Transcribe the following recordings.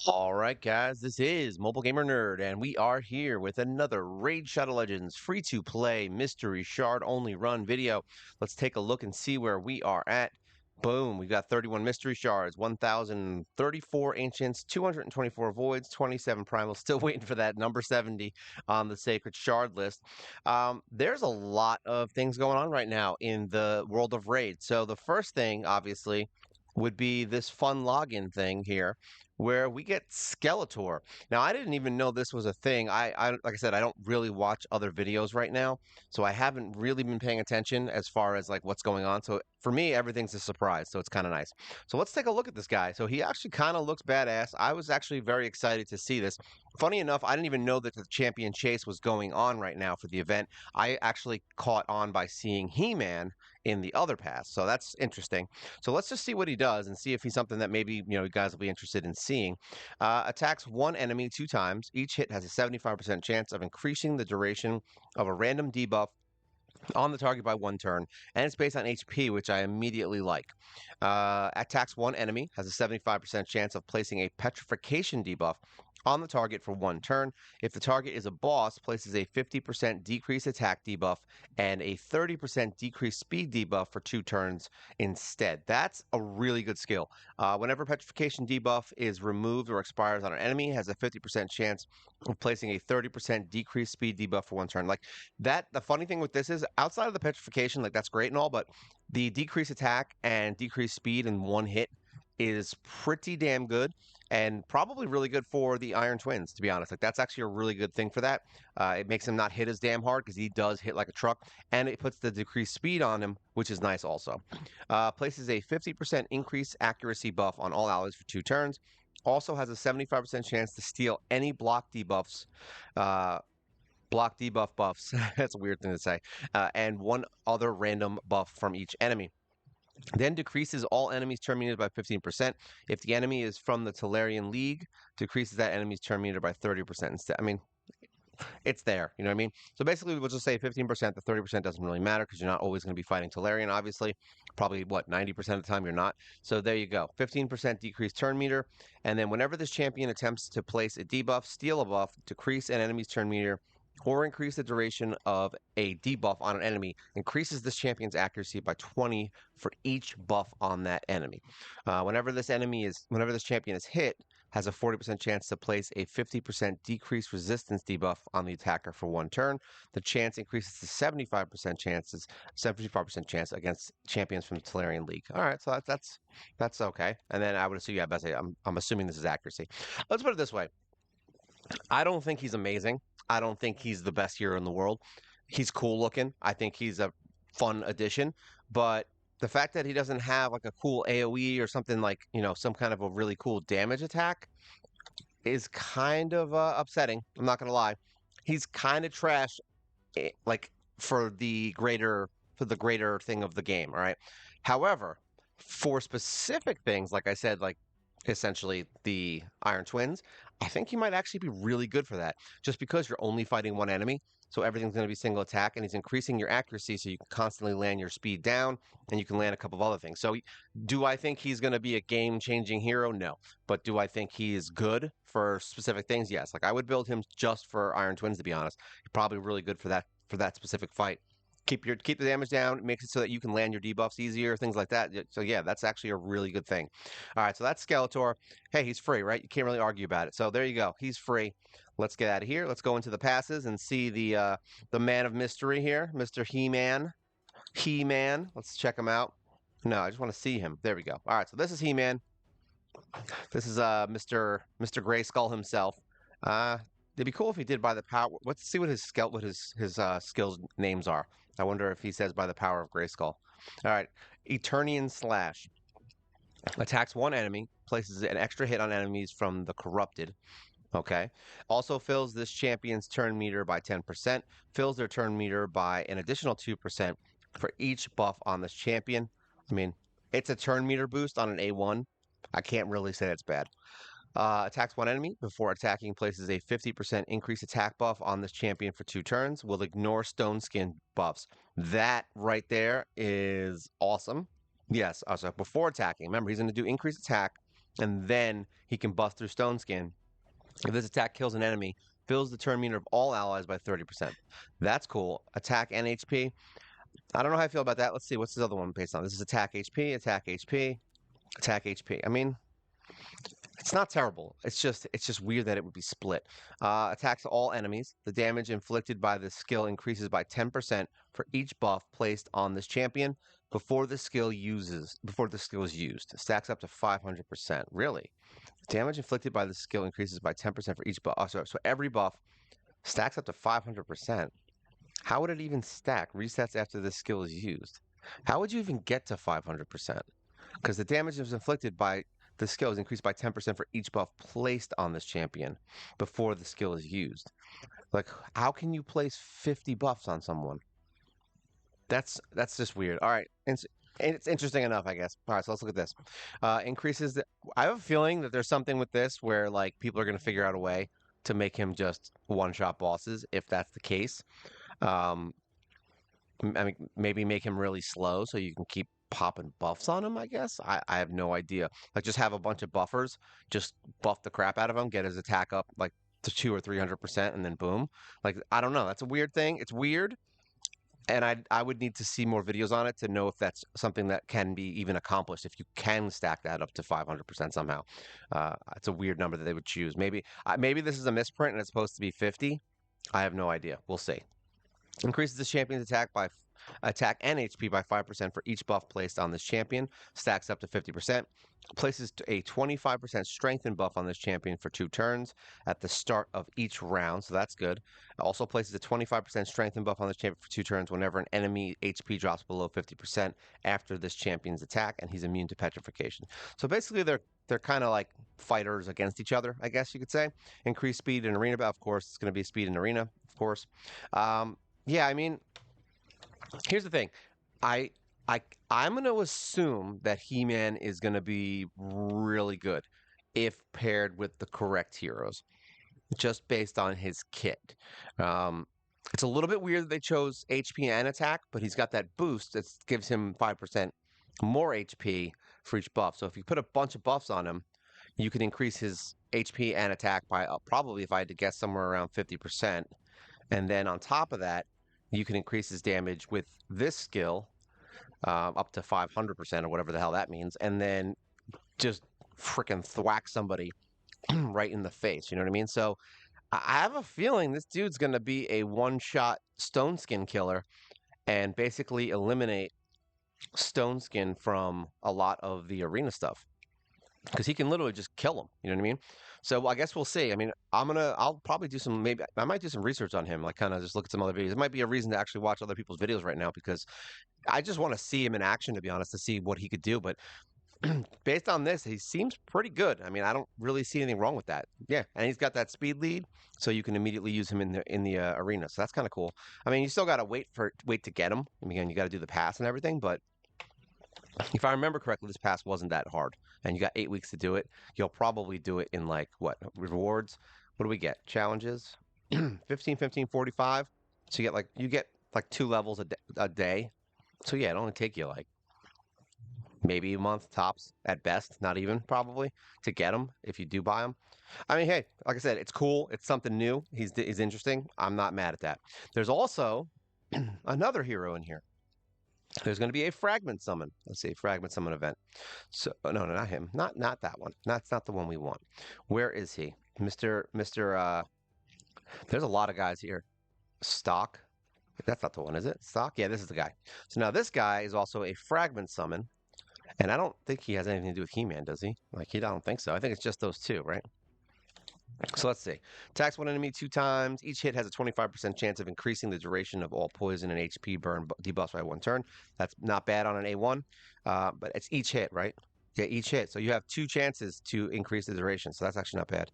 All right, guys, this is Mobile Gamer Nerd, and we are here with another Raid Shadow Legends free-to-play mystery shard only run video. Let's take a look and see where we are at. Boom, we've got 31 mystery shards, 1,034 ancients, 224 voids, 27 primals. Still waiting for that number 70 on the sacred shard list. There's a lot of things going on right now in the world of Raid. So the first thing, obviously, would be this fun login thing here where we get Skeletor. Now, I didn't even know this was a thing. Like I said, I don't really watch other videos right now, so I haven't really been paying attention as far as like what's going on. So for me, everything's a surprise, so it's kind of nice. So let's take a look at this guy. So he actually kind of looks badass. I was actually very excited to see this. Funny enough, I didn't even know that the champion chase was going on right now for the event. I actually caught on by seeing He-Man in the other pass, so that's interesting. So let's just see what he does and see if he's something that maybe you guys will be interested in seeing. Attacks one enemy 2 times. Each hit has a 75% chance of increasing the duration of a random debuff on the target by 1 turn, and it's based on HP, which I immediately like. Attacks one enemy, has a 75% chance of placing a petrification debuff on the target for 1 turn. If the target is a boss, places a 50% decrease attack debuff and a 30% decreased speed debuff for 2 turns instead. That's a really good skill. Whenever petrification debuff is removed or expires on an enemy, it has a 50% chance of placing a 30% decreased speed debuff for 1 turn. Like that, the funny thing with this is outside of the petrification, like that's great and all, but the decreased attack and decreased speed in 1 hit is pretty damn good and probably really good for the Iron Twins, to be honest. Like that's actually a really good thing for that. It makes him not hit as damn hard because he does hit like a truck, and it puts the decreased speed on him, which is nice also. Places a 50% increased accuracy buff on all allies for 2 turns. Also has a 75% chance to steal any uh, block debuff buffs. That's a weird thing to say. And one other random buff from each enemy. Then decreases all enemies turn meter by 15%. If the enemy is from the Tolarian League, decreases that enemy's turn meter by 30% instead. I mean, it's there. You know what I mean? So basically, we'll just say 15%. The 30% doesn't really matter because you're not always going to be fighting Tolarian, obviously. Probably, what, 90% of the time you're not. So there you go. 15% decreased turn meter. And then whenever this champion attempts to place a debuff, steal a buff, decrease an enemy's turn meter, or increase the duration of a debuff on an enemy, increases this champion's accuracy by 20 for each buff on that enemy. Whenever this champion is hit, has a 40% chance to place a 50% decreased resistance debuff on the attacker for 1 turn. The chance increases to 75% chance against champions from the Tolarian League. All right, so that's okay. And then I would assume, yeah, I'm assuming this is accuracy. Let's put it this way. I don't think he's amazing. I don't think he's the best hero in the world. He's cool looking. I think he's a fun addition, but the fact that he doesn't have like a cool AoE or something like, some kind of a really cool damage attack is kind of upsetting. I'm not gonna lie. He's kind of trash, like for the greater thing of the game. All right. However, for specific things, like I said, like essentially the Iron Twins, I think he might actually be really good for that. Just because you're only fighting one enemy, so everything's going to be single attack, and he's increasing your accuracy, so you can constantly land your speed down, and you can land a couple of other things. So, do I think he's going to be a game-changing hero? No. But do I think he is good for specific things? Yes. Like I would build him just for Iron Twins, to be honest. He's probably really good for that specific fight. Keep the damage down. It makes it so that you can land your debuffs easier, things like that. So yeah, that's actually a really good thing. All right, so that's Skeletor. Hey, he's free, right? You can't really argue about it. So there you go. He's free. Let's get out of here. Let's go into the passes and see the man of mystery here, Mr. He-Man. He-Man. Let's check him out. No, I just want to see him. There we go. All right, so this is He-Man. This is Mr. Gray Skull himself. It'd be cool if he did by the power. Let's see what his skills names are. I wonder if he says by the power of Grayskull. All right, Eternian Slash attacks one enemy, places an extra hit on enemies from the Corrupted. Okay. Also fills this champion's turn meter by 10%, fills their turn meter by an additional 2% for each buff on this champion. I mean, it's a turn meter boost on an A1. I can't really say it's bad. Attacks one enemy before attacking, places a 50% increased attack buff on this champion for 2 turns. Will ignore stone skin buffs. That right there is awesome. Yes, also before attacking. Remember, he's going to do increased attack and then he can bust through Stone Skin. If this attack kills an enemy, fills the turn meter of all allies by 30%. That's cool. Attack and HP. I don't know how I feel about that. Let's see. What's this other one based on? This is attack HP, attack HP, attack HP. I mean, it's not terrible. It's just weird that it would be split. Attacks all enemies. The damage inflicted by the skill increases by 10% for each buff placed on this champion before the skill is used. Stacks up to 500%. Really? Damage inflicted by the skill increases by 10% for each buff. Oh, so every buff stacks up to 500%. How would it even stack? Resets after the skill is used. How would you even get to 500%? Because the damage is inflicted by the skill is increased by 10% for each buff placed on this champion before the skill is used. Like, how can you place 50 buffs on someone? That's just weird. All right, and it's interesting enough, I guess. All right, so let's look at this. Increases. I have a feeling that there's something with this where like people are going to figure out a way to make him just one-shot bosses. If that's the case, um, I mean, maybe make him really slow so you can keep popping buffs on him, I guess. I have no idea. Like just have a bunch of buffers, just buff the crap out of him, get his attack up like to 200 or 300%, and then boom. Like I don't know. That's a weird thing. It's weird. And I would need to see more videos on it to know if that's something that can be even accomplished. If you can stack that up to 500% somehow, it's a weird number that they would choose. Maybe this is a misprint and it's supposed to be 50. I have no idea. We'll see. Increases the champion's attack and HP by 5% for each buff placed on this champion. Stacks up to 50%. Places a 25% strengthen buff on this champion for 2 turns at the start of each round, so that's good. Also places a 25% strengthen buff on this champion for 2 turns whenever an enemy HP drops below 50% after this champion's attack, and he's immune to petrification. So basically, they're kind of like fighters against each other, I guess you could say. Increased speed in arena, but of course, it's going to be speed in arena, of course. Yeah, I mean, here's the thing. I I I'm going to assume that He-Man is going to be really good if paired with the correct heroes, just based on his kit. Um, it's a little bit weird that they chose HP and attack, but he's got that boost that gives him 5% more HP for each buff. So if you put a bunch of buffs on him, you can increase his HP and attack by probably, if I had to guess, somewhere around 50%. And then on top of that, you can increase his damage with this skill up to 500% or whatever the hell that means. And then just freaking thwack somebody right in the face. You know what I mean? So I have a feeling this dude's going to be a one-shot Stone Skin killer and basically eliminate Stone Skin from a lot of the arena stuff because he can literally just kill him. You know what I mean? So I guess we'll see. I mean, I'll probably do some, maybe I might do some research on him, like kind of just look at some other videos. It might be a reason to actually watch other people's videos right now because I just want to see him in action, to be honest, to see what he could do. But based on this, he seems pretty good. I mean, I don't really see anything wrong with that. Yeah, and he's got that speed lead, so you can immediately use him in the arena. So that's kind of cool. I mean, you still got to wait to get him. I mean, again, you got to do the pass and everything. But if I remember correctly, this pass wasn't that hard, and you got 8 weeks to do it. You'll probably do it in like what rewards? What do we get? Challenges, 15, 15, 45. So you get like 2 levels a day. So yeah, it only take you like maybe a month tops at best, not even probably to get them if you do buy them. I mean, hey, like I said, it's cool. It's something new. He's interesting. I'm not mad at that. There's also another hero in here. There's going to be a fragment summon. Let's see, fragment summon event. So no, not him. Not that one. That's not the one we want. Where is he, Mister? There's a lot of guys here. Stock. That's not the one, is it? Stock. Yeah, this is the guy. So now this guy is also a fragment summon. And I don't think he has anything to do with He-Man, does he? I don't think so. I think it's just those two, right? So let's see. Attacks one enemy 2 times. Each hit has a 25% chance of increasing the duration of all poison and HP burn debuffs by 1 turn. That's not bad on an A1, but it's each hit, right? Yeah, each hit. So you have 2 chances to increase the duration. So that's actually not bad.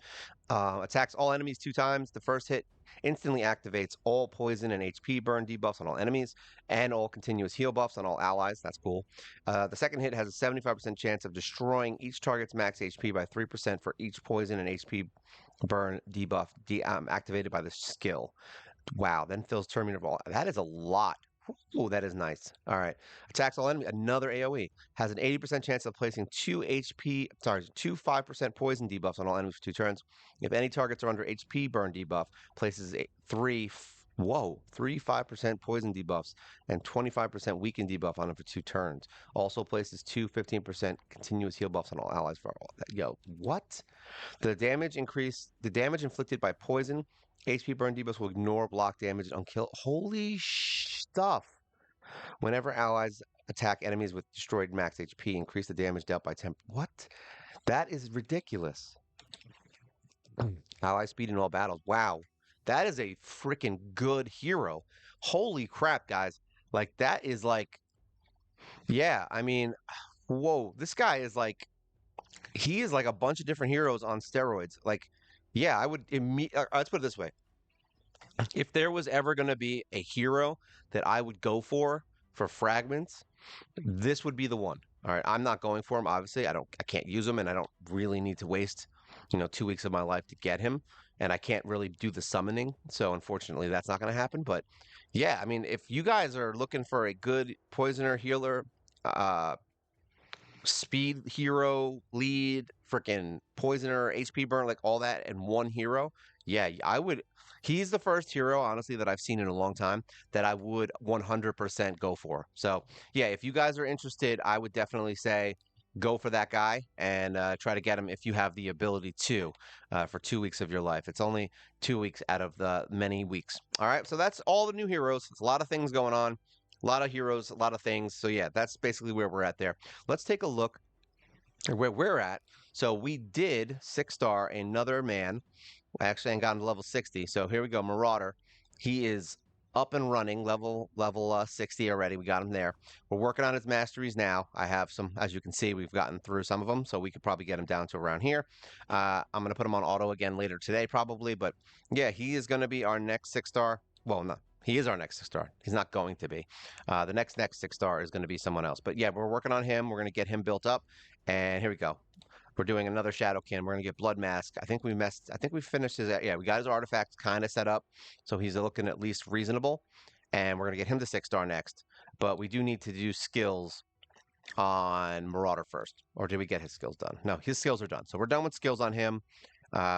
Attacks all enemies 2 times. The first hit instantly activates all poison and HP burn debuffs on all enemies and all continuous heal buffs on all allies. That's cool. The second hit has a 75% chance of destroying each target's max HP by 3% for each poison and HP burn debuff activated by the skill. Wow, then fills turn meter of all. That is a lot Ooh, that is nice. All right. Attacks all enemy. Another AoE. Has an 80% chance of placing 2 5% poison debuffs on all enemies for 2 turns. If any targets are under HP burn debuff, places three 5% poison debuffs and 25% weaken debuff on them for 2 turns. Also places 15% continuous heal buffs on all allies for all that. Yo, what? The damage inflicted by poison, HP burn debuffs will ignore block damage on kill. Holy stuff! Whenever allies attack enemies with destroyed max HP, increase the damage dealt by 10. What? That is ridiculous. Ally speed in all battles. Wow. That is a freaking good hero. Holy crap, guys. Like, that is like, yeah, I mean, whoa. This guy is like, he is like a bunch of different heroes on steroids. Like, yeah, I would let's put it this way. If there was ever going to be a hero that I would go for fragments, this would be the one. All right, I'm not going for him. Obviously, I can't use him, and I don't really need to waste, 2 weeks of my life to get him, and I can't really do the summoning. So unfortunately, that's not going to happen. But yeah, I mean, if you guys are looking for a good poisoner healer, uh, speed hero, lead, freaking poisoner, HP burn, like all that in one hero. Yeah, I would. He's the first hero, honestly, that I've seen in a long time that I would 100% go for. So, yeah, if you guys are interested, I would definitely say go for that guy and try to get him if you have the ability to for 2 weeks of your life. It's only 2 weeks out of the many weeks. All right, so that's all the new heroes. There's a lot of things going on. A lot of heroes, a lot of things. So yeah, that's basically where we're at there. Let's take a look at where we're at. So we did 6-star another man. I actually got him to level 60. So here we go, Marauder. He is up and running, level 60 already. We got him there. We're working on his masteries now. I have some, as you can see, we've gotten through some of them, so we could probably get him down to around here. I'm going to put him on auto again later today, probably. But yeah, he is going to be our next 6-star. Well, no, he is our next 6-star. He's not going to be. The next 6-star is going to be someone else. But yeah, we're working on him. We're going to get him built up. And here we go. We're doing another Shadowkin. We're going to get Blood Mask. I think we finished his. Yeah, we got his artifacts kind of set up. So he's looking at least reasonable. And we're going to get him to 6-star next. But we do need to do skills on Marauder first. Or did we get his skills done? No, his skills are done. So we're done with skills on him.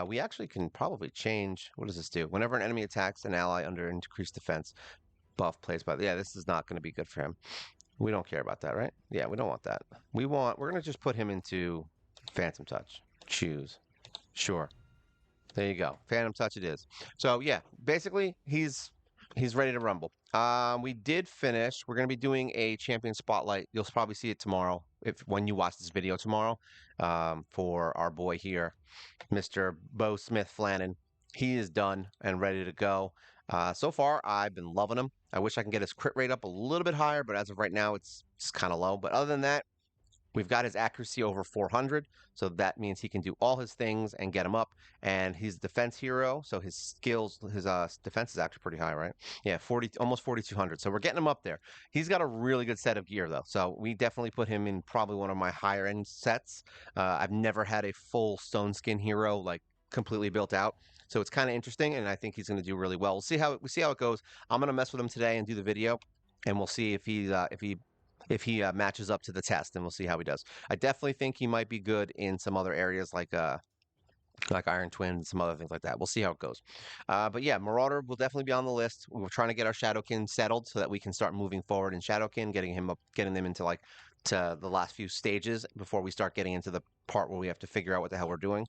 We actually can probably change. What does this do? Whenever an enemy attacks an ally under increased defense, buff placed by. Yeah, this is not going to be good for him. We don't care about that, right? Yeah, we don't want that. We're going to just put him into Phantom Touch. Choose. Sure. There you go. Phantom Touch it is. So yeah, basically he's ready to rumble. We did finish. We're going to be doing a champion spotlight. You'll probably see it tomorrow when you watch this video tomorrow for our boy here, Mr. Bo Smith Flannan. He is done and ready to go. So far, I've been loving him. I wish I can get his crit rate up a little bit higher, but as of right now, it's kind of low. But other than that, we've got his accuracy over 400, so that means he can do all his things and get him up. And he's a defense hero, so his skills, his defense is actually pretty high, right? Yeah, almost 4,200. So we're getting him up there. He's got a really good set of gear, though. So we definitely put him in probably one of my higher end sets. I've never had a full stone skin hero like completely built out. So it's kind of interesting, and I think he's going to do really well. We'll see how it goes. I'm going to mess with him today and do the video, and we'll see if he matches up to the test, and we'll see how he does. I definitely think he might be good in some other areas like Iron Twin and some other things like that. We'll see how it goes. But yeah, Marauder will definitely be on the list. We're trying to get our Shadowkin settled so that we can start moving forward in Shadowkin, getting them into to the last few stages before we start getting into the part where we have to figure out what the hell we're doing.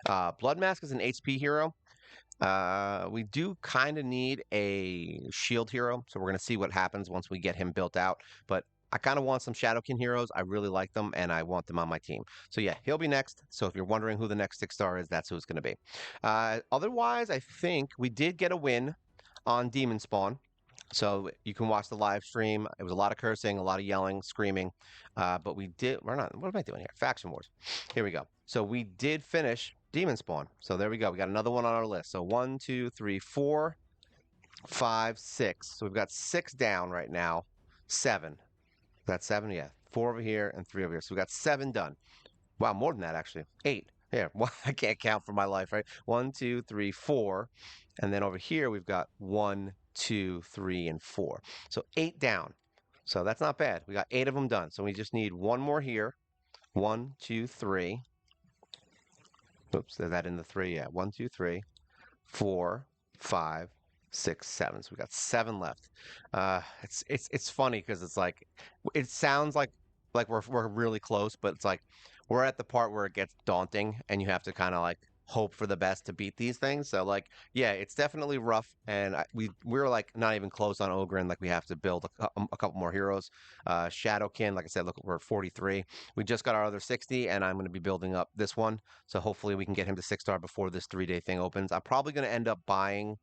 Blood Mask is an HP hero. We do kind of need a shield hero, so we're going to see what happens once we get him built out. But I kind of want some Shadowkin heroes. I really like them, and I want them on my team. So yeah, he'll be next. So if you're wondering who the next 6-star is, that's who it's going to be. Otherwise, I think we did get a win on Demon Spawn. So you can watch the live stream. It was a lot of cursing, a lot of yelling, screaming. But we're not, what am I doing here? Faction Wars. Here we go. So we did finish Demon Spawn. So there we go. We got another one on our list. So 1, 2, 3, 4, 5, 6. So we've got 6 down right now. 7. That's 7, yeah. 4 over here and 3 over here. So we got 7 done. Wow, more than that, actually. 8. Here, well, I can't count for my life, right? 1, 2, 3, 4. And then over here, we've got 1, 2, 3, and 4. So 8 down. So that's not bad. We got 8 of them done. So we just need one more here. 1, 2, 3. Oops, is that in the 3? Yeah, 1, 2, 3, 4, 5, 6, 7. So we got 7 left. It's funny because it's like it sounds like we're really close, but it's like we're at the part where it gets daunting and you have to kind of like hope for the best to beat these things. So like yeah, it's definitely rough, and we're like not even close on Ogren. Like we have to build a couple more heroes. Shadowkin, like I said, look, we're 43. We just got our other 60, and I'm going to be building up this one. So hopefully we can get him to 6-star before this 3-day thing opens. I'm probably going to end up buying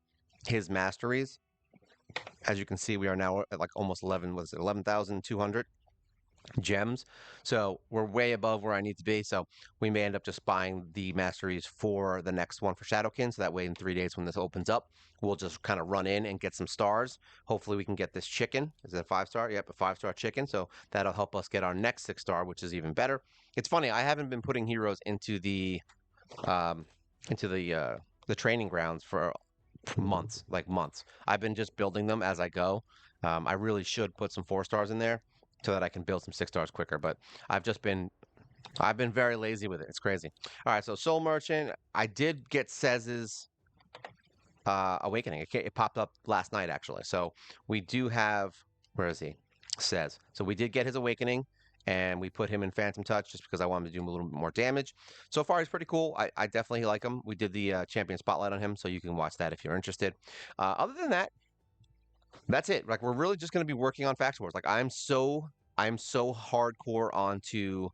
his masteries. As you can see, we are now at like almost 11, was it 11,200 gems. So we're way above where I need to be. So we may end up just buying the masteries for the next one for Shadowkin. So that way in 3 days when this opens up, we'll just kind of run in and get some stars. Hopefully we can get this chicken. Is it a 5-star? Yep, a 5-star chicken. So that'll help us get our next 6-star, which is even better. It's funny, I haven't been putting heroes um into the training grounds for months, like months. I've been just building them as I go. I really should put some 4-stars in there so that I can build some 6-stars quicker. But I've just been I've been very lazy with it. It's crazy. All right, so Soul Merchant. I did get Cez's Awakening. It popped up last night actually. So we do have, where is he? Cez. So we did get his Awakening, and we put him in Phantom Touch just because I wanted to do him a little bit more damage. So far, he's pretty cool. I definitely like him. We did the Champion Spotlight on him, so you can watch that if you're interested. Other than that, that's it. Like we're really just going to be working on faction wars. Like I'm so hardcore onto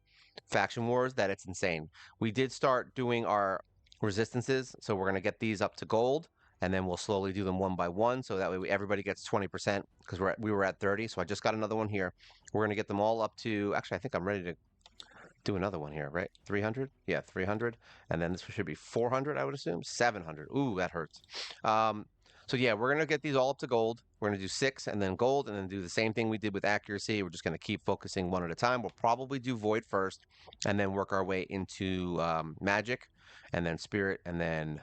faction wars that it's insane. We did start doing our resistances, so we're going to get these up to gold, and then we'll slowly do them one by one, so that way everybody gets 20% because we were at 30. So I just got another one here. We're going to get them all up to. Actually, I think I'm ready to do another one here, right? 300? Yeah, 300. And then this should be 400, I would assume. 700. Ooh, that hurts. So yeah, we're going to get these all up to gold. We're going to do 6 and then gold, and then do the same thing we did with accuracy. We're just going to keep focusing one at a time. We'll probably do void first and then work our way into magic, and then spirit, and then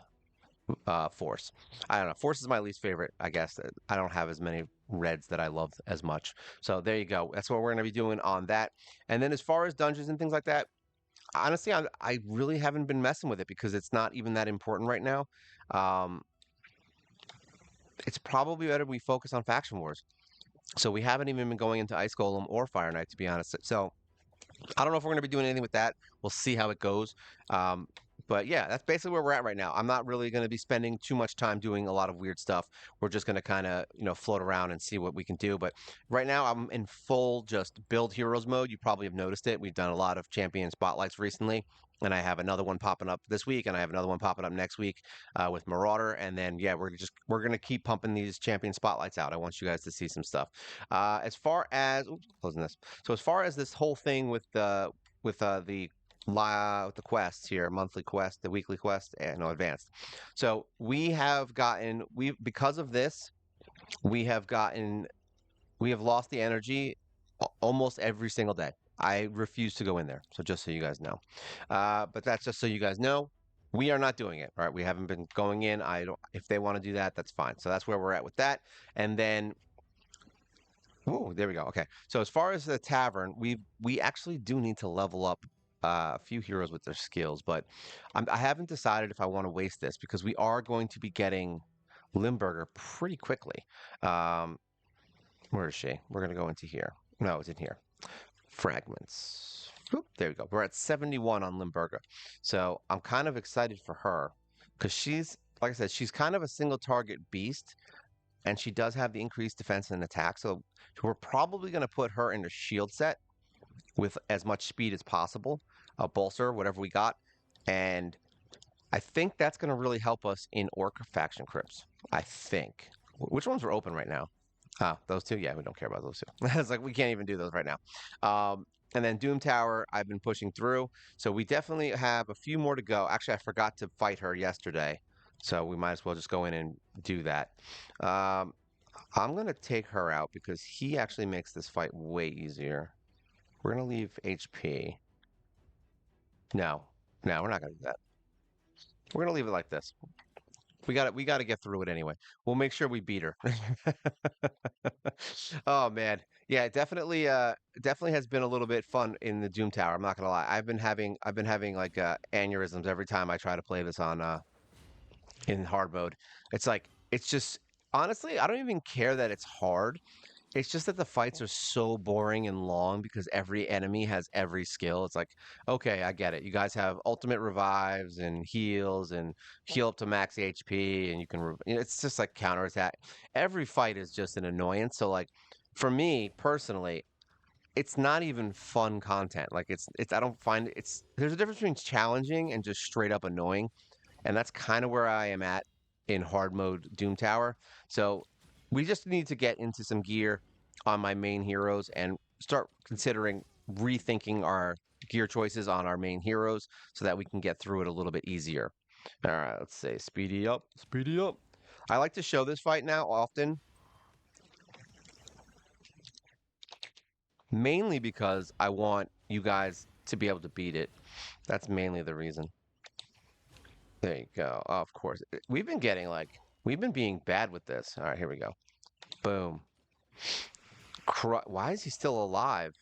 force. I don't know. Force is my least favorite, I guess. I don't have as many reds that I love as much. So there you go. That's what we're going to be doing on that. And then as far as dungeons and things like that, honestly, I really haven't been messing with it because it's not even that important right now. Um, it's probably better we focus on faction wars. So we haven't even been going into Ice Golem or Fire Knight, to be honest. So I don't know if we're going to be doing anything with that. We'll see how it goes. Um, but yeah, that's basically where we're at right now. I'm not really going to be spending too much time doing a lot of weird stuff. We're just going to kind of, float around and see what we can do. But right now, I'm in full just build heroes mode. You probably have noticed it. We've done a lot of champion spotlights recently, and I have another one popping up this week, and I have another one popping up next week with Marauder. And then yeah, we're gonna keep pumping these champion spotlights out. I want you guys to see some stuff. As far as oops, closing this. So as far as this whole thing with the quests here, monthly quest, the weekly quest, and no advanced. So we because of this, we have gotten we have lost the energy almost every single day. I refuse to go in there. So just so you guys know. But that's just so you guys know. We are not doing it. All right. We haven't been going in. I don't if they want to do that, that's fine. So that's where we're at with that. And then oh, there we go. Okay. So as far as the tavern, we actually do need to level up a few heroes with their skills, but I haven't decided if I want to waste this because we are going to be getting Limburger pretty quickly. Um, where is she? We're gonna go into here. No, it's in here. Fragments. Oop, there we go. We're at 71 on Limburger. So I'm kind of excited for her because she's, like I said, she's kind of a single target beast, and she does have the increased defense and attack. So we're probably going to put her in a shield set with as much speed as possible, a bolster, whatever we got. And I think that's going to really help us in Orc faction crypts. I think. Which ones are open right now? Ah, those two? Yeah, we don't care about those two. It's like we can't even do those right now. And then Doom Tower, I've been pushing through. So we definitely have a few more to go. Actually, I forgot to fight her yesterday. So we might as well just go in and do that. I'm going to take her out because he actually makes this fight way easier. We're going to leave HP. No, we're not going to do that. We're going to leave it like this. We got to get through it anyway. We'll make sure we beat her. Oh man. Yeah, definitely definitely has been a little bit fun in the Doom Tower. I'm not gonna lie. I've been having like aneurysms every time I try to play this on in hard mode. It's like it's just honestly, I don't even care that it's hard. It's just that the fights are so boring and long because every enemy has every skill. It's like, okay, I get it. You guys have ultimate revives and heals and heal up to max HP, and you can. It's just like counterattack. Every fight is just an annoyance. So like, for me personally, it's not even fun content. Like it's. I don't find it's. There's a difference between challenging and just straight up annoying, and that's kind of where I am at in hard mode Doom Tower. So we just need to get into some gear on my main heroes and start considering rethinking our gear choices on our main heroes so that we can get through it a little bit easier. All right, let's say speedy up, speedy up. I like to show this fight now often, mainly because I want you guys to be able to beat it. That's mainly the reason. There you go. Oh, of course. We've been getting like, we've been being bad with this. All right, here we go. Boom. Why is he still alive?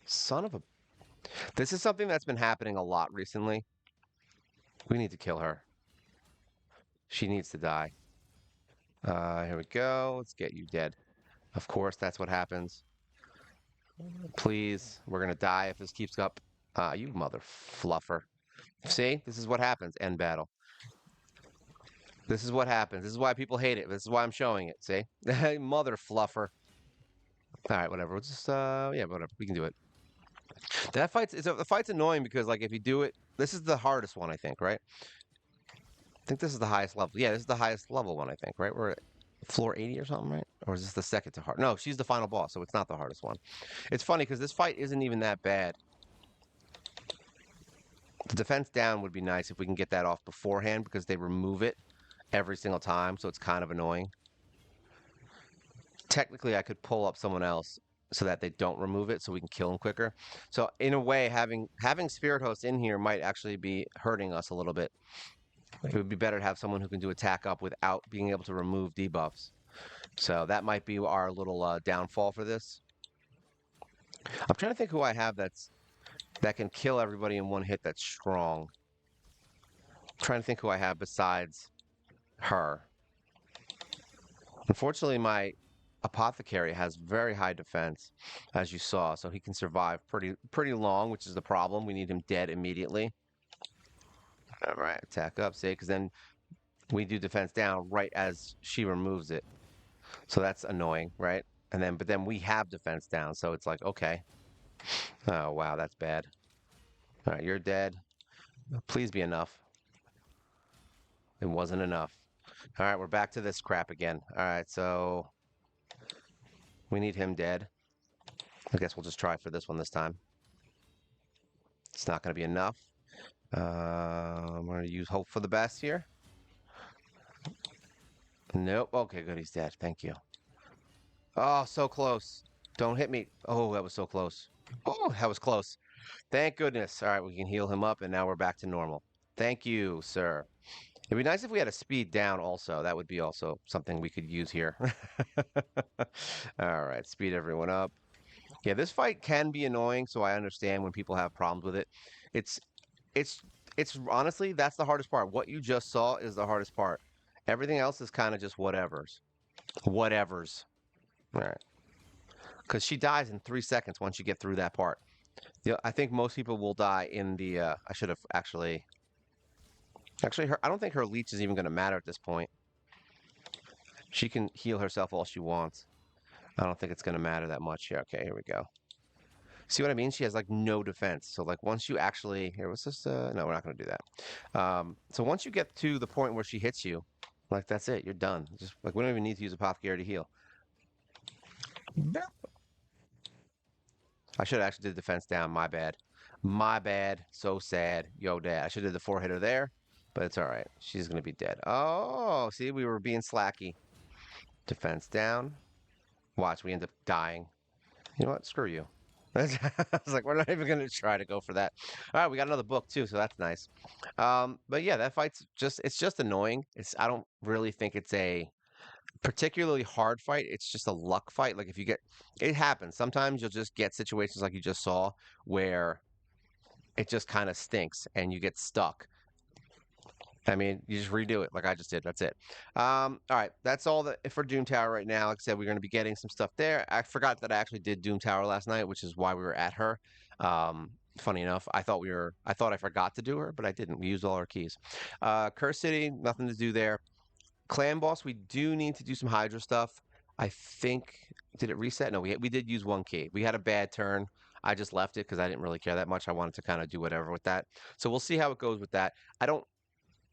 Son of a. This is something that's been happening a lot recently. We need to kill her. She needs to die. Here we go. Let's get you dead. Of course, that's what happens. Please, we're gonna die if this keeps up. You mother fluffer. See, this is what happens. End battle. This is what happens. This is why people hate it. This is why I'm showing it. See, mother fluffer. All right, whatever. We'll just yeah, whatever. We can do it. That the fight's annoying because like if you do it, this is the hardest one I think, right? I think this is the highest level. Yeah, this is the highest level one I think, right? We're at floor 80 or something, right? Or is this the second to hard? No, she's the final boss, so it's not the hardest one. It's funny because this fight isn't even that bad. The defense down would be nice if we can get that off beforehand because they remove it every single time, so it's kind of annoying. Technically, I could pull up someone else so that they don't remove it so we can kill them quicker. So in a way, having Spirit Host in here might actually be hurting us a little bit. It would be better to have someone who can do attack up without being able to remove debuffs. So that might be our little downfall for this. I'm trying to think who I have that can kill everybody in one hit that's strong. I'm trying to think who I have besides her. Unfortunately, my apothecary has very high defense, as you saw, so he can survive pretty long, which is the problem. We need him dead immediately. All right, attack up, see, because then we do defense down right as she removes it. So that's annoying, right? But then we have defense down, so it's like, okay. Oh, wow, that's bad. All right, you're dead. Please be enough. It wasn't enough. All right, we're back to this crap again. All right, so we need him dead. I guess we'll just try for this one this time. It's not going to be enough. I'm going to use hope for the best here. Nope. Okay, good. He's dead. Thank you. Oh, so close. Don't hit me. Oh, that was so close. Oh, that was close. Thank goodness. All right, we can heal him up, and now we're back to normal. Thank you, sir. It'd be nice if we had a speed down also. That would be also something we could use here. All right, speed everyone up. Yeah, this fight can be annoying, so I understand when people have problems with it. It's it's it's honestly that's the hardest part. What you just saw is the hardest part. Everything else is kind of just whatevers. Whatevers. All right. Because she dies in 3 seconds once you get through that part. Yeah, I think most people will die in the. I should have actually. Actually, I don't think her leech is even going to matter at this point. She can heal herself all she wants. I don't think it's going to matter that much. Yeah, okay, here we go. See what I mean? She has like no defense. So like once you actually here, what's this? No, we're not going to do that. So once you get to the point where she hits you, like that's it. You're done. Just like we don't even need to use apothecary to heal. I should have actually did defense down. My bad. My bad. So sad. Yo, dad. I should have did the 4-hitter there, but it's all right. She's going to be dead. Oh, see, we were being slacky. Defense down. Watch, we end up dying. You know what? Screw you. I was like, we're not even gonna try to go for that. All right, we got another book too, so that's nice. But yeah, that fight's it's just annoying. I don't really think it's a particularly hard fight. It's just a luck fight. Like if you get, it happens. Sometimes you'll just get situations like you just saw where it just kind of stinks and you get stuck. I mean, you just redo it like I just did. That's it. All right, that's all that for Doom Tower right now. Like I said, we're going to be getting some stuff there. I forgot that I actually did Doom Tower last night, which is why we were at her. Funny enough, I thought I forgot to do her, but I didn't. We used all our keys. Curse City, nothing to do there. Clan Boss, we do need to do some Hydra stuff. I think, did it reset? No, we did use one key. We had a bad turn. I just left it because I didn't really care that much. I wanted to kind of do whatever with that. So we'll see how it goes with that. I don't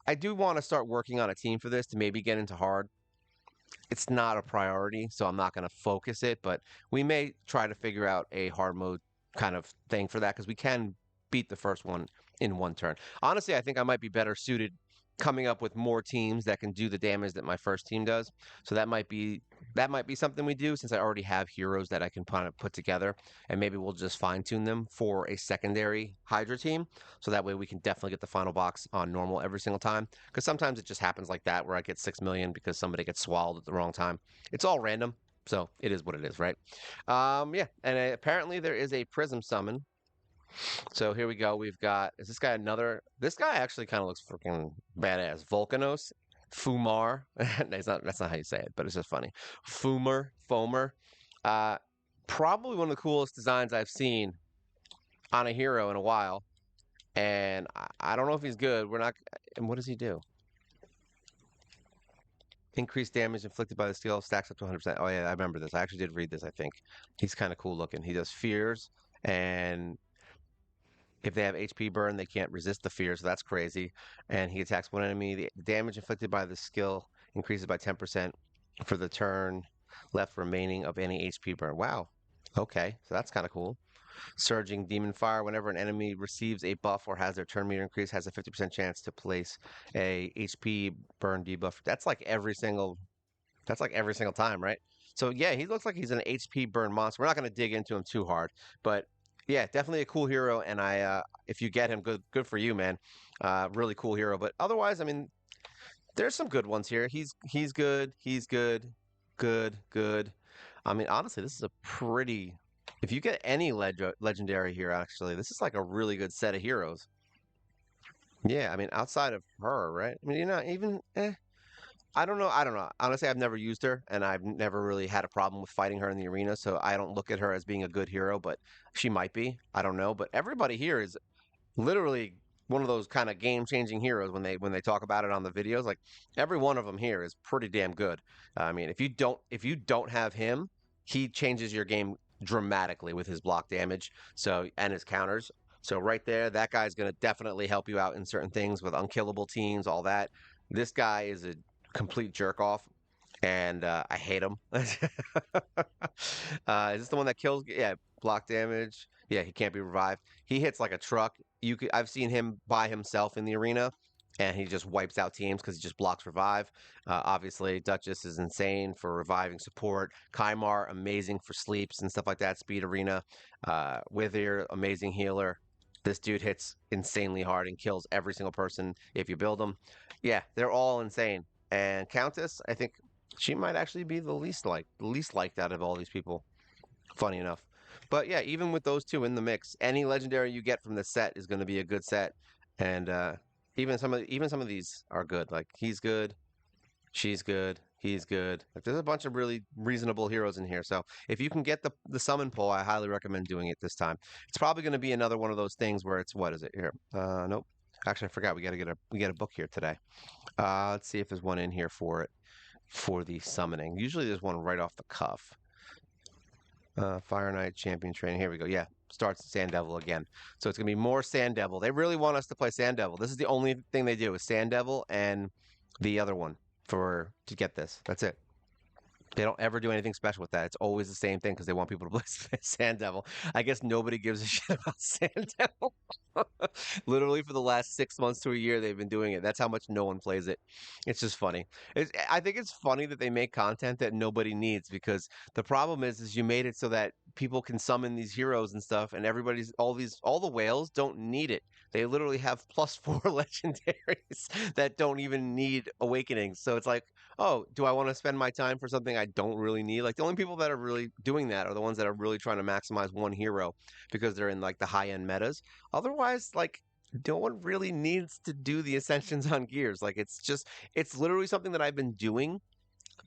I do want to start working on a team for this to maybe get into hard. It's not a priority, so I'm not going to focus it, but we may try to figure out a hard mode kind of thing for that because we can beat the first one in one turn. Honestly, I think I might be better suited coming up with more teams that can do the damage that my first team does. So that might be something we do since I already have heroes that I can kind of put together, and maybe we'll just fine tune them for a secondary Hydra team. So that way we can definitely get the final box on normal every single time. Because sometimes it just happens like that where I get 6 million because somebody gets swallowed at the wrong time. It's all random. So it is what it is, right? Yeah, and apparently there is a Prism summon. So here we go. We've got, is this guy another? This guy actually kind of looks freaking badass. Volcanos, Fumar. That's not how you say it, but it's just funny. Fomer. Uh, Probably one of the coolest designs I've seen on a hero in a while. And I don't know if he's good. We're not. And what does he do? Increased damage inflicted by the skill stacks up to 100%. Oh yeah, I remember this. I actually did read this, I think. He's kind of cool looking. He does fears, and if they have HP burn, they can't resist the fear, so that's crazy. And he attacks one enemy. The damage inflicted by the skill increases by 10% for the turn left remaining of any HP burn. Wow. Okay, so that's kind of cool. Surging Demon Fire. Whenever an enemy receives a buff or has their turn meter increase, has a 50% chance to place a HP burn debuff. That's like every single time, right? So yeah, he looks like he's an HP burn monster. We're not going to dig into him too hard, but yeah, definitely a cool hero. And if you get him, good for you, man. Really cool hero. But otherwise, I mean, there's some good ones here. He's good. He's good. Good. I mean, honestly, this is a pretty. If you get any legendary here, actually, this is like a really good set of heroes. Yeah, I mean, outside of her, right? I mean, you're not even. I don't know. I don't know. Honestly, I've never used her, and I've never really had a problem with fighting her in the arena. So I don't look at her as being a good hero, but she might be. I don't know. But everybody here is literally one of those kind of game-changing heroes when they talk about it on the videos. Like every one of them here is pretty damn good. I mean, if you don't have him, he changes your game dramatically with his block damage. So and his counters. So right there, that guy's going to definitely help you out in certain things with unkillable teams, all that. This guy is a complete jerk off, and I hate him. Is this the one that kills? Yeah, block damage. Yeah, he can't be revived. He hits like a truck. I've seen him by himself in the arena, and he just wipes out teams because he just blocks revive. Obviously, Duchess is insane for reviving support. Kymar, amazing for sleeps and stuff like that. Speed arena. Wither, amazing healer. This dude hits insanely hard and kills every single person if you build him. Yeah, they're all insane. And Countess, I think she might actually be the least liked out of all these people. Funny enough. But yeah, even with those two in the mix, any legendary you get from the set is going to be a good set. And even some of these are good. Like he's good, she's good, he's good. Like there's a bunch of really reasonable heroes in here. So if you can get the summon pull, I highly recommend doing it this time. It's probably going to be another one of those things where it's what is it here? Nope. Actually, I forgot. We get a book here today. Let's see if there's one in here for it for the summoning. Usually there's one right off the cuff. Fire Knight Champion Training. Here we go. Yeah, starts Sand Devil again. So it's gonna be more Sand Devil. They really want us to play Sand Devil. This is the only thing they do is Sand Devil and the other one to get this. That's it. They don't ever do anything special with that. It's always the same thing because they want people to play Sand Devil. I guess nobody gives a shit about Sand Devil. Literally for the last 6 months to a year, they've been doing it. That's how much no one plays it. It's just funny. I think it's funny that they make content that nobody needs because the problem is you made it so that people can summon these heroes and stuff, and all the whales don't need it. They literally have +4 legendaries that don't even need awakenings. So it's like, oh, do I want to spend my time for something I don't really need? Like the only people that are really doing that are the ones that are really trying to maximize one hero because they're in like the high end metas. Otherwise, like no one really needs to do the ascensions on gears. Like it's literally something that I've been doing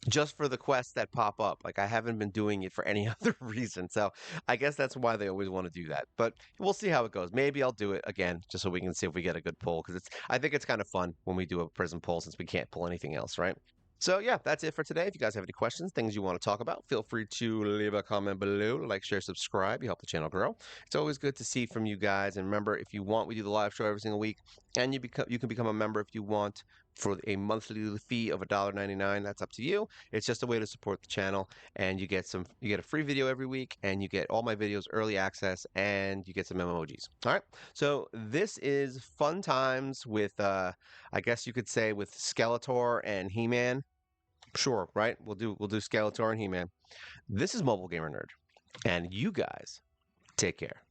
just for the quests that pop up. Like I haven't been doing it for any other reason. So I guess that's why they always want to do that. But we'll see how it goes. Maybe I'll do it again just so we can see if we get a good pull because I think it's kind of fun when we do a prison pull since we can't pull anything else, right? So yeah, that's it for today. If you guys have any questions, things you want to talk about, feel free to leave a comment below. Like, share, subscribe. You help the channel grow. It's always good to see from you guys. And remember, if you want, we do the live show every single week, and you can become a member if you want for a monthly fee of $1.99. That's up to you. It's just a way to support the channel, and you get a free video every week, and you get all my videos early access, and you get some emojis. All right. So this is fun times with I guess you could say with Skeletor and He-Man. Sure, right? We'll do Skeletor and He-Man. This is Mobile Gamer Nerd, and you guys take care.